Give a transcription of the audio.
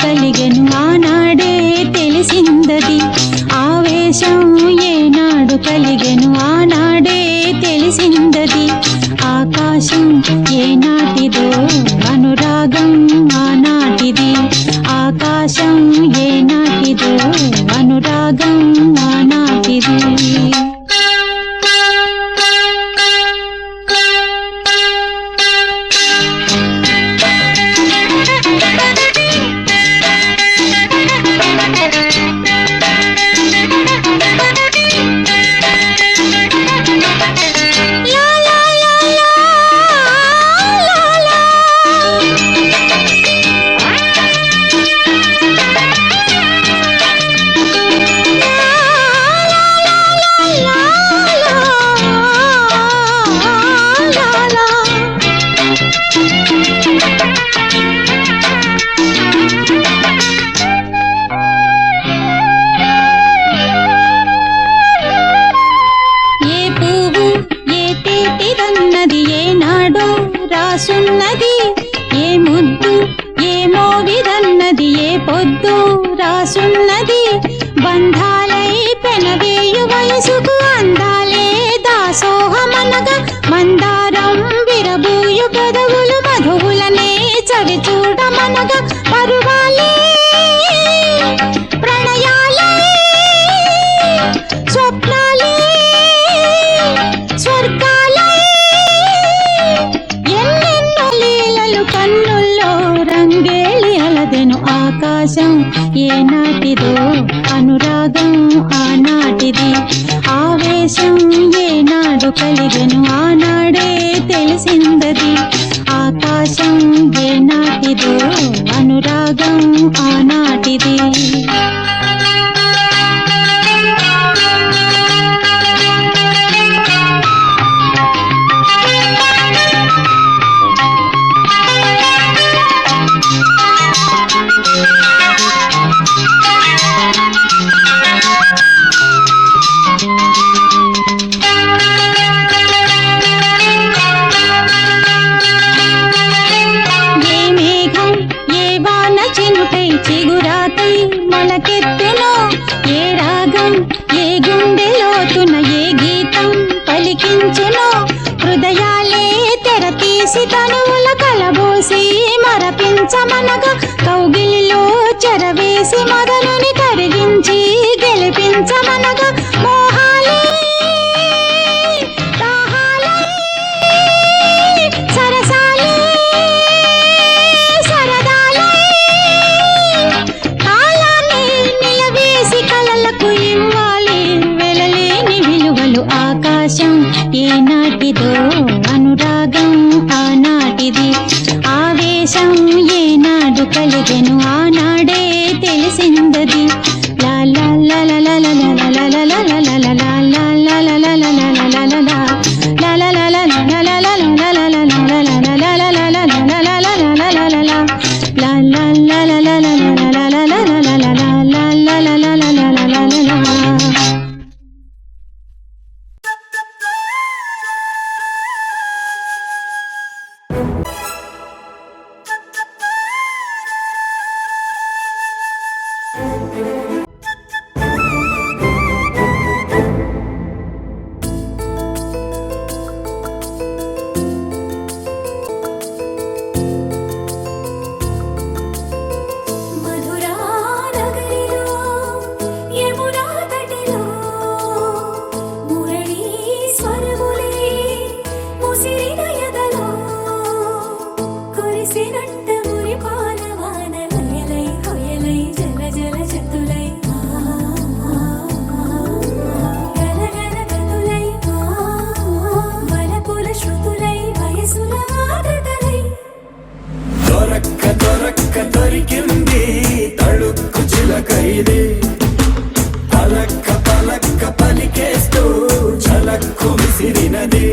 కలిగెను ఆనాడే తెలిసిందది ఆవేశం ఏనాడు కలిగెను ఆనాడే తెలిసిందది ఆకాశం ఏనాటిదో అనురాగం ఆనాటిది ఆకాశం ఏనాటిదో అనురాగం ఆనాటిది రాసున్నది ఏ ముద్దు ఏ మోవిరన్నది ఏ పొద్దు రాసున్నది బంధాలై పెనవేయు వయసుకు అందాలే దాసోహమనగా మందారం విరబూయు పెదవులు మధువులనే చవి చూడమనగా పరువాలే ప్రణయాలే స్వప్నాలే స్వర్గాలే కన్నుల్లో రంగేలి అలదెను ఆకాశం ఏనాటిదో అనురాగం ఆనాటిది ఆవేశం ఏనాడు కలిగెను ఆనాడే తెలిసిందది ఆకాశం ఏనాటిదో అనురాగం ఆనాటిది చిగురాకై మొలకెత్తునో ఏ రాగం ఏ గుండె లోతున ఏ గీతం పలికించునో హృదయాలే తెర తీసి తనువుల కలబోసి మరపించమనగా కౌగిలిలో చెరవేసి మొదలుని కరిగించి గెలిపించమనగా మోహాలే దాహాలే సరసాలే సరదాలే ఆకాశం ఏనాటిదో అనురాగం ఆనాటిది ఆవేశం ఏనాడు కలిగెను ఆనాడే తెలిసిందది లా లా లా లా లా లా లా లా లా లా లా లా లా లా లా లా లా దొరికింది తళుక్కు చిలకైది పలక్క పలక్క పలికేస్తూ చలక్కు విసిరినది